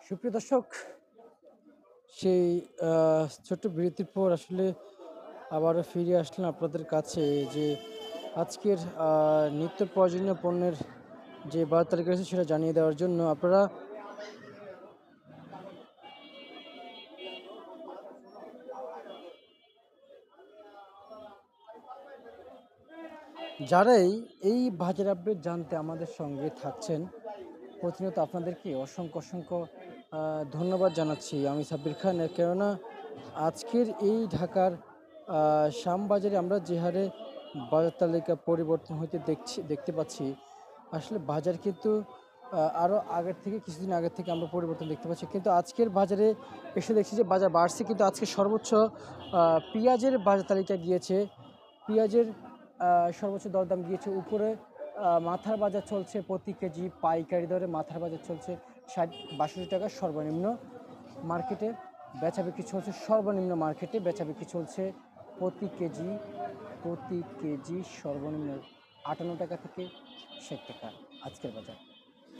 সুপ্রিয় দর্শক, সেই ছোট্ট বিরতির পর আসলে আবারও ফিরে আসলাম আপনাদের কাছে যে আজকের নিত্য প্রয়োজনীয় পণ্যের যে 12 তারিখ আছে সেটা জানিয়ে দেওয়ার জন্য। আপনারা যারাই এই বাজার আপডেট জানতে আমাদের সঙ্গে থাকছেন, প্রতিনিয়ত আপনাদেরকে অসংখ্য অসংখ্য ধন্যবাদ জানাচ্ছি আমি সাব্বির খান। কেননা আজকের এই ঢাকার শ্যামবাজারে আমরা যে হারে বাজার তালিকা পরিবর্তন হতে দেখতে পাচ্ছি, আসলে বাজার কিন্তু আরও আগের থেকে কিছুদিন আগের থেকে আমরা পরিবর্তন দেখতে পাচ্ছি। কিন্তু আজকের বাজারে এসে দেখছি যে বাজার বাড়ছে, কিন্তু আজকে সর্বোচ্চ পেঁয়াজের বাজার তালিকা গিয়েছে। পেঁয়াজের সর্বোচ্চ দরদাম গিয়েছে উপরে। মাথার বাজার চলছে প্রতি কেজি পাইকারি দরে, মাথার বাজার চলছে 60-62 টাকা সর্বনিম্ন। মার্কেটে বেচা বিক্রি চলছে, সর্বনিম্ন মার্কেটে বেচা বিক্রি চলছে প্রতি কেজি সর্বনিম্ন 58 টাকা থেকে 60 টাকা আজকের বাজার।